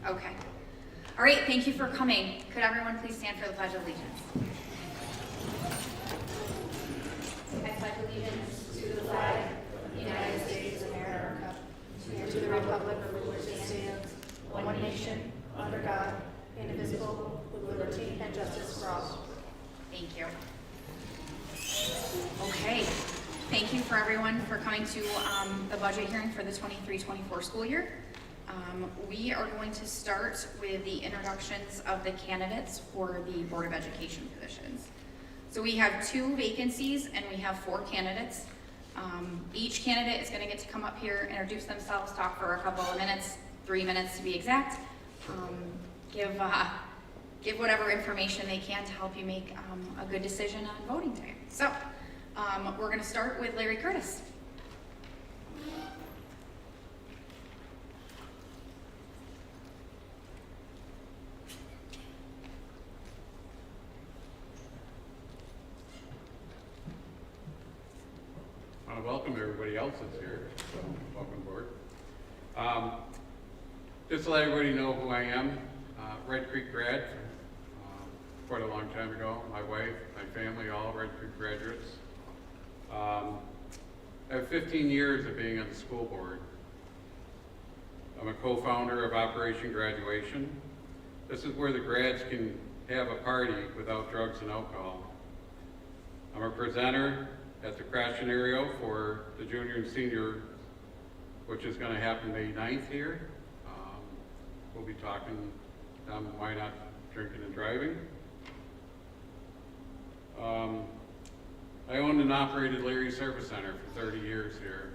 Okay. All right, thank you for coming. Could everyone please stand for the Pledge of Allegiance? I pledge allegiance to the flag of the United States of America and to the republic for which it stands, one nation, under God, indivisible, with liberty and justice for all. Thank you. Okay, thank you for everyone for coming to the budget hearing for the 23-24 school year. We are going to start with the introductions of the candidates for the Board of Education positions. So we have 2 vacancies and we have 4 candidates. Each candidate is going to get to come up here, introduce themselves, talk for a couple of minutes, 3 minutes to be exact, give whatever information they can to help you make a good decision on voting day. So we're going to start with Larry Curtis. Welcome everybody else that's here, so welcome aboard. Just to let everybody know who I am, Red Creek grad, quite a long time ago. My wife, my family, all Red Creek graduates. I have 15 years of being on the school board. I'm a co-founder of Operation Graduation. This is where the grads can have a party without drugs and alcohol. I'm a presenter at the crash scenario for the junior and senior, which is going to happen May 9th here. We'll be talking why not drinking and driving. I owned and operated Leary Service Center for 30 years here.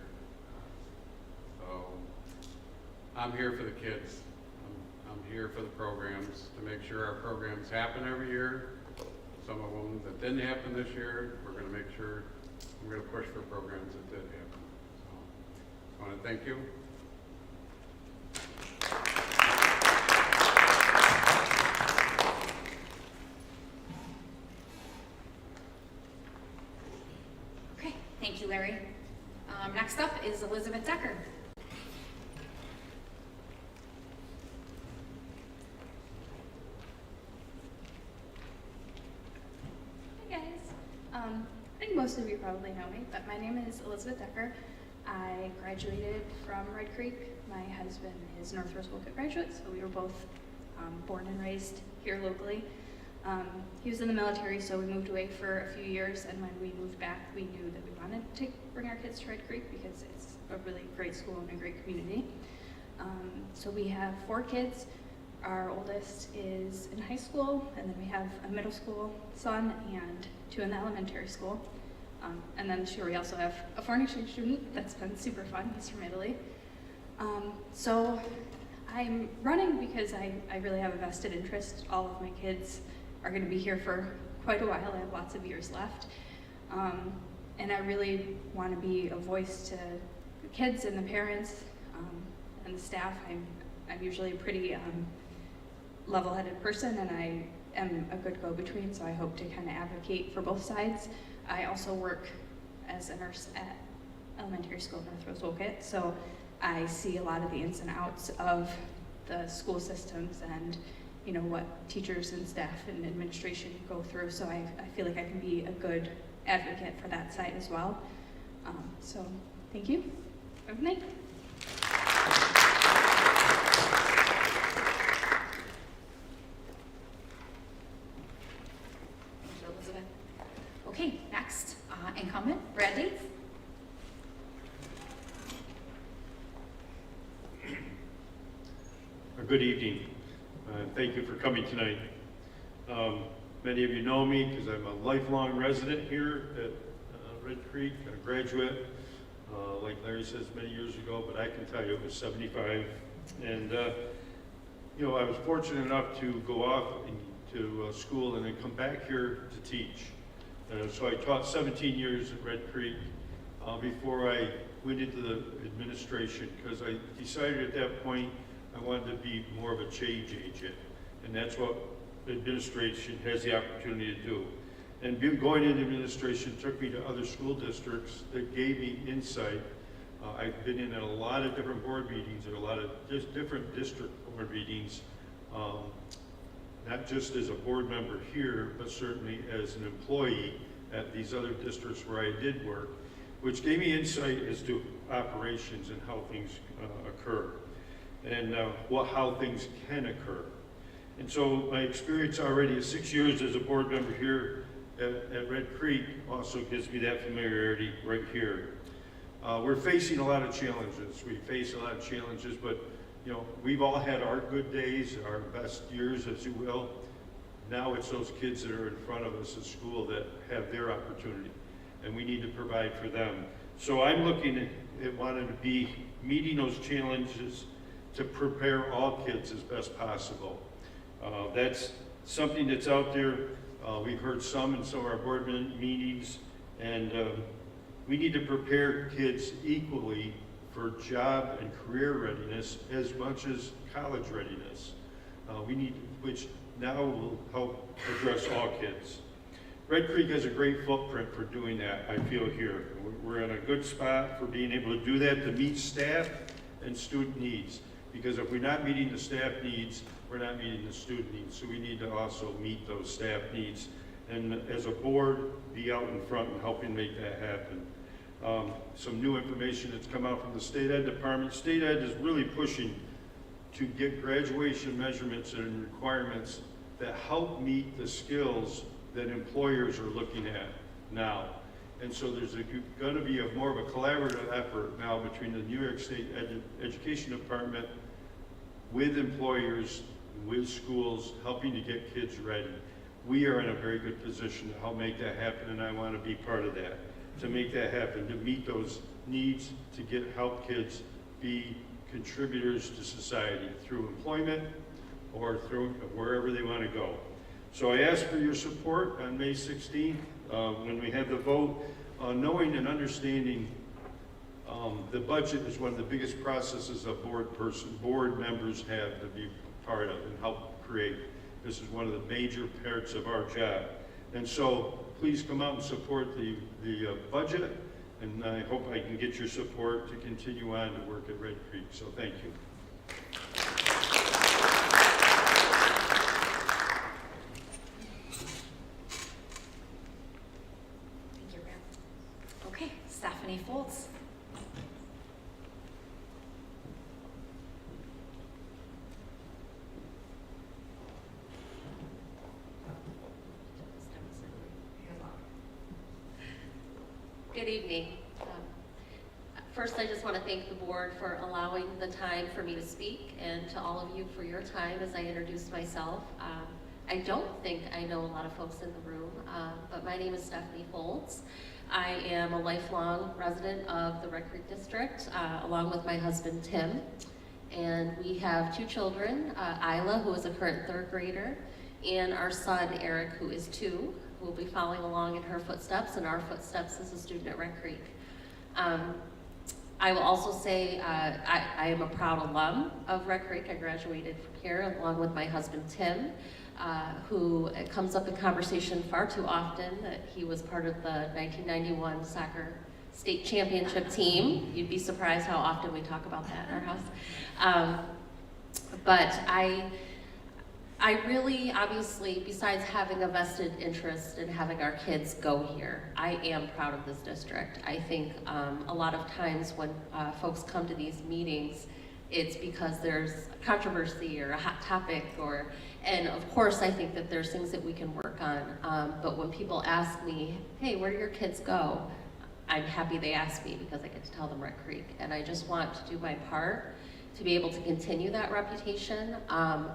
So I'm here for the kids. I'm here for the programs, to make sure our programs happen every year. Some of them that didn't happen this year, we're going to make sure we're going to push for programs that did happen. So I want to thank you. Okay, thank you, Larry. Next up is Elizabeth Decker. Hey guys. I think most of you probably know me, but my name is Elizabeth Decker. I graduated from Red Creek. My husband is Northwest Wolcott graduate, so we were both born and raised here locally. He was in the military, so we moved away for a few years, and when we moved back, we knew that we wanted to bring our kids to Red Creek because it's a really great school and a great community. So we have 4 kids. Our oldest is in high school, and then we have a middle school son and 2 in the elementary school. And then this year we also have a foreign exchange student that's been super fun. He's from Italy. So I'm running because I really have a vested interest. All of my kids are going to be here for quite a while. I have lots of years left. And I really want to be a voice to the kids and the parents and the staff. I'm usually a pretty level-headed person, and I am a good go-between, so I hope to kind of advocate for both sides. I also work as a nurse at elementary school in Northwest Wolcott, so I see a lot of the ins and outs of the school systems and what teachers and staff and administration go through, so I feel like I can be a good advocate for that side as well. So thank you. Good night. Okay, next, incumbent, Brad Dates. Good evening. Thank you for coming tonight. Many of you know me because I'm a lifelong resident here at Red Creek, a graduate, like Larry says, many years ago, but I can tell you it was 75. And, I was fortunate enough to go off to school and then come back here to teach. So I taught 17 years at Red Creek before I went into the administration, because I decided at that point I wanted to be more of a change agent, and that's what the administration has the opportunity to do. And going into administration took me to other school districts that gave me insight I've been in a lot of different board meetings, or a lot of different district board meetings, not just as a board member here, but certainly as an employee at these other districts where I did work, which gave me insight as to operations and how things occur, and how things can occur. And so my experience already is 6 years as a board member here at Red Creek also gives me that familiarity right here. We're facing a lot of challenges. We face a lot of challenges, but you know, we've all had our good days, our best years, as you will. Now it's those kids that are in front of us at school that have their opportunity, and we need to provide for them. So I'm looking at wanting to be meeting those challenges to prepare all kids as best possible. That's something that's out there. We've heard some in some of our board meetings, and we need to prepare kids equally for job and career readiness as much as college readiness. Which now will help address all kids. Red Creek has a great footprint for doing that, I feel here. We're in a good spot for being able to do that, to meet staff and student needs. Because if we're not meeting the staff needs, we're not meeting the student needs. So we need to also meet those staff needs. And as a board, be out in front and helping make that happen. Some new information that's come out from the State Ed Department. State Ed is really pushing to get graduation measurements and requirements that help meet the skills that employers are looking at now. And so there's going to be more of a collaborative effort now between the New York State Education Department with employers, with schools, helping to get kids ready. We are in a very good position to help make that happen, and I want to be part of that, to make that happen, to meet those needs, to help kids be contributors to society through employment or through wherever they want to go. So I ask for your support on May 16th when we have the vote, knowing and understanding the budget is one of the biggest processes a board members have to be part of and help create. This is one of the major parts of our job. And so please come out and support the budget, and I hope I can get your support to continue on to work at Red Creek. So thank you. Thank you, Grant. Okay, Stephanie Foltz. Good evening. First, I just want to thank the board for allowing the time for me to speak, and to all of you for your time as I introduce myself. I don't think I know a lot of folks in the room, but my name is Stephanie Foltz. I am a lifelong resident of the Red Creek District, along with my husband, Tim. And we have two children, Isla, who is a current third grader, and our son, Eric, who is 2, who will be following along in her footsteps and our footsteps as a student at Red Creek. I will also say I am a proud alum of Red Creek. I graduated from here along with my husband, Tim, who comes up in conversation far too often that he was part of the 1991 soccer state championship team. You'd be surprised how often we talk about that in our house. But I really, obviously, besides having a vested interest in having our kids go here, I am proud of this district. I think a lot of times when folks come to these meetings, it's because there's controversy or a hot topic, and of course I think that there's things that we can work on, but when people ask me, hey, where do your kids go? I'm happy they ask me because I get to tell them Red Creek, and I just want to do my part to be able to continue that reputation.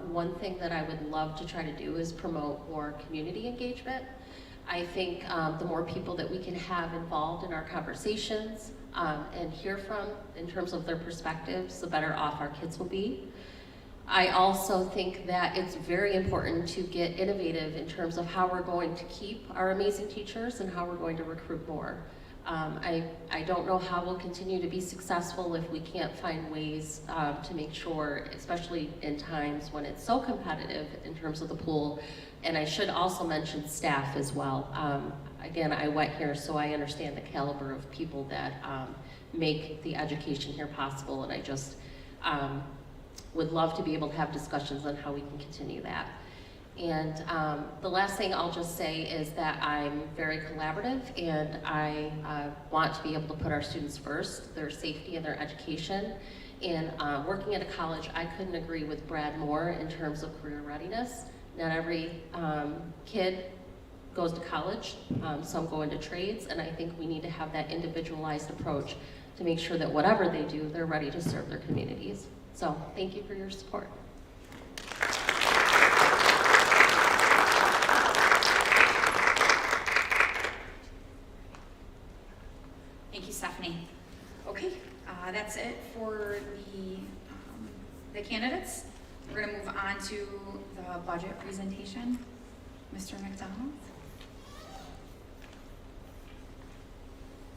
One thing that I would love to try to do is promote more community engagement. I think the more people that we can have involved in our conversations and hear from in terms of their perspectives, the better off our kids will be. I also think that it's very important to get innovative in terms of how we're going to keep our amazing teachers and how we're going to recruit more. I don't know how we'll continue to be successful if we can't find ways to make sure, especially in times when it's so competitive in terms of the pool. And I should also mention staff as well. Again, I went here so I understand the caliber of people that make the education here possible, and I just would love to be able to have discussions on how we can continue that. And the last thing I'll just say is that I'm very collaborative, and I want to be able to put our students first, their safety and their education. And working at a college, I couldn't agree with Brad more in terms of career readiness. Not every kid goes to college, some go into trades, and I think we need to have that individualized approach to make sure that whatever they do, they're ready to serve their communities. So thank you for your support. Thank you, Stephanie. Okay, that's it for the candidates. We're gonna move on to the budget presentation. Mr. McDonald?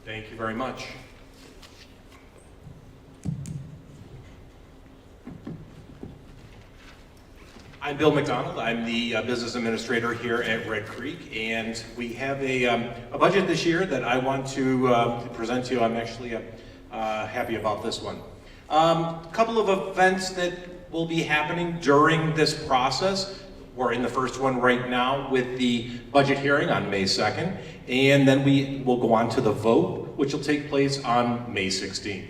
Thank you very much. I'm Bill McDonald. I'm the business administrator here at Red Creek, and we have a budget this year that I want to present to you. I'm actually happy about this one. A couple of events that will be happening during this process. We're in the first one right now with the budget hearing on May 2nd, and then we will go on to the vote, which will take place on May 16th.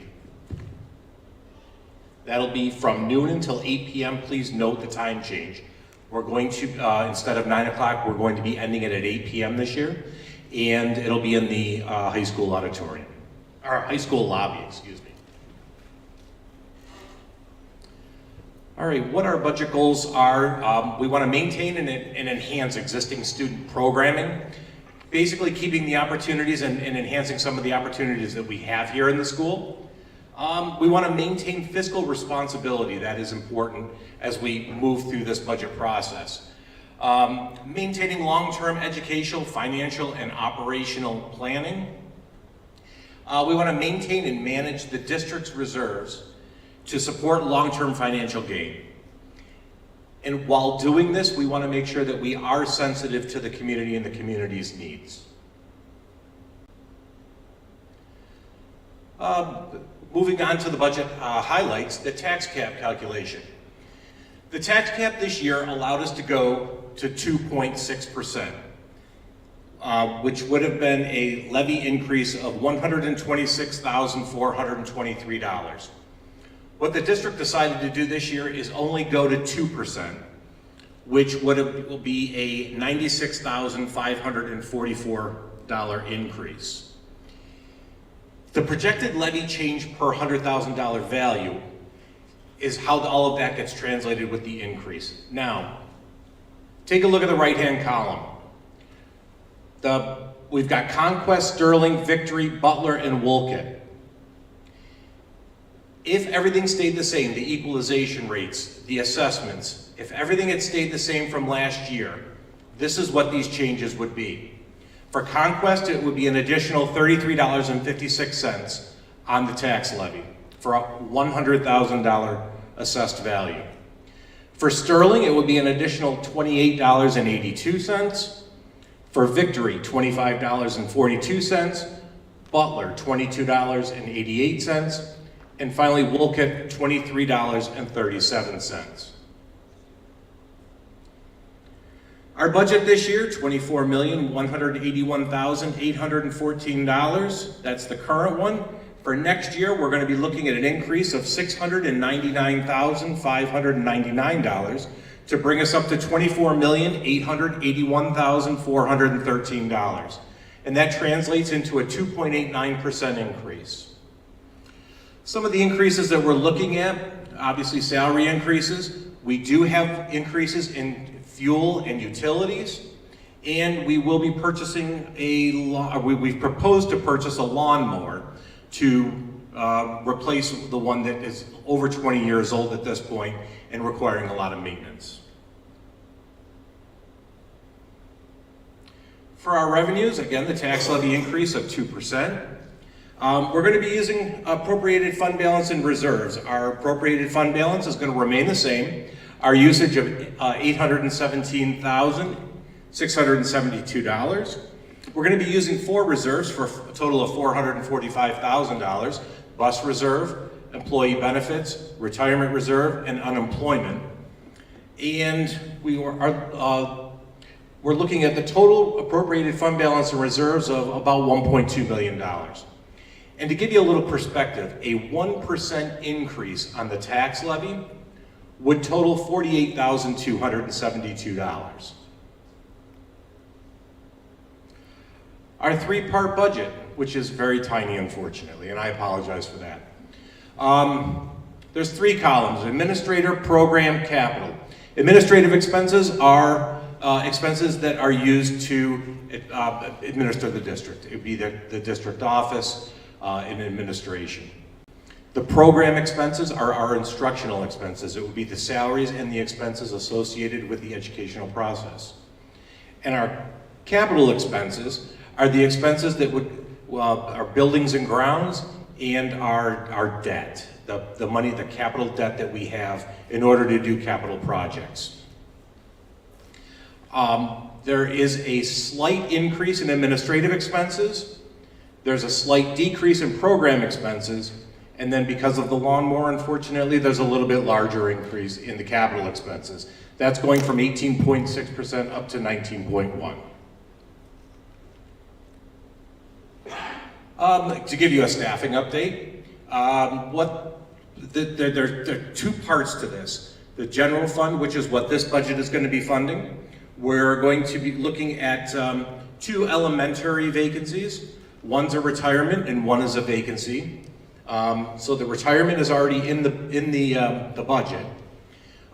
That'll be from noon until 8 p.m. Please note the time change. We're going to, instead of 9 o'clock, we're going to be ending it at 8 p.m. this year, and it'll be in the high school auditorium, or high school lobby, excuse me. All right, what our budget goals are, we want to maintain and enhance existing student programming, basically keeping the opportunities and enhancing some of the opportunities that we have here in the school. We want to maintain fiscal responsibility. That is important as we move through this budget process. Maintaining long-term educational, financial, and operational planning. We want to maintain and manage the district's reserves to support long-term financial gain. And while doing this, we want to make sure that we are sensitive to the community and the community's needs. Moving on to the budget highlights, the tax cap calculation. The tax cap this year allowed us to go to 2.6%, which would have been a levy increase of $126,423. What the district decided to do this year is only go to 2%, which will be a $96,544 increase. The projected levy change per $100,000 value is how all of that gets translated with the increase. Now, take a look at the right-hand column. We've got Conquest, Sterling, Victory, Butler, and Wolcott. If everything stayed the same, the equalization rates, the assessments, if everything had stayed the same from last year, this is what these changes would be. For Conquest, it would be an additional $33.56 on the tax levy for a $100,000 assessed value. For Sterling, it would be an additional $28.82. For Victory, $25.42. Butler, $22.88. And finally, Wolcott, $23.37. Our budget this year, $24,181,814. That's the current one. For next year, we're going to be looking at an increase of $699,599 to bring us up to $24,881,413. And that translates into a 2.89% increase. Some of the increases that we're looking at, obviously salary increases. We do have increases in fuel and utilities, and we will be purchasing we've proposed to purchase a lawnmower to replace the one that is over 20 years old at this point and requiring a lot of maintenance. For our revenues, again, the tax levy increase of 2%. We're going to be using appropriated fund balance and reserves. Our appropriated fund balance is going to remain the same. Our usage of $817,672. We're going to be using 4 reserves for a total of $445,000 bus reserve, employee benefits, retirement reserve, and unemployment. And we're looking at the total appropriated fund balance and reserves of about $1.2 billion. And to give you a little perspective, a 1% increase on the tax levy would total $48,272. Our three-part budget, which is very tiny, unfortunately, and I apologize for that. There's three columns: administrator, program, capital. Administrative expenses are expenses that are used to administer the district. It would be the district office and administration. The program expenses are our instructional expenses. It would be the salaries and the expenses associated with the educational process. And our capital expenses are the expenses that our buildings and grounds and our debt, the money, the capital debt that we have in order to do capital projects. There is a slight increase in administrative expenses. There's a slight decrease in program expenses. And then because of the lawnmower, unfortunately, there's a little bit larger increase in the capital expenses. That's going from 18.6% up to 19.1%. To give you a staffing update, there are two parts to this. The general fund, which is what this budget is going to be funding. We're going to be looking at 2 elementary vacancies. One's a retirement and one is a vacancy. So the retirement is already in the budget.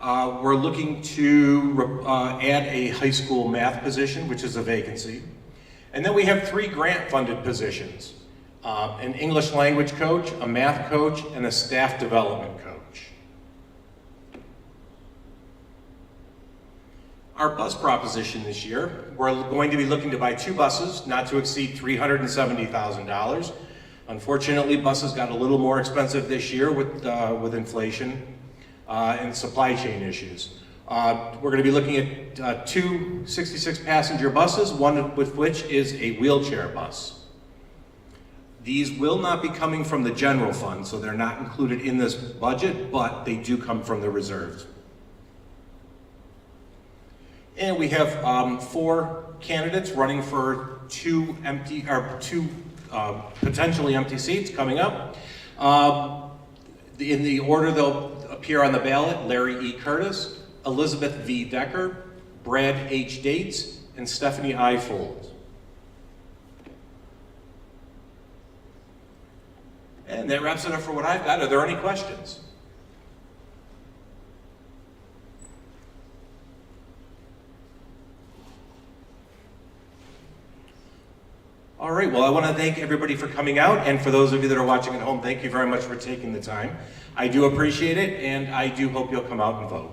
We're looking to add a high school math position, which is a vacancy. And then we have 3 grant-funded positions. An English language coach, a math coach, and a staff development coach. Our bus proposition this year, we're going to be looking to buy 2 buses, not to exceed $370,000. Unfortunately, buses got a little more expensive this year with inflation and supply chain issues. We're going to be looking at 2 66-passenger buses, one with which is a wheelchair bus. These will not be coming from the general fund, so they're not included in this budget, but they do come from the reserves. And we have 4 candidates running for 2 potentially empty seats coming up. In the order they'll appear on the ballot: Larry E. Curtis, Elizabeth V. Decker, Brad H. Dates, and Stephanie I. Fold. And that wraps it up for what I've got. Are there any questions? All right, well, I want to thank everybody for coming out, and for those of you that are watching at home, thank you very much for taking the time. I do appreciate it, and I do hope you'll come out and vote.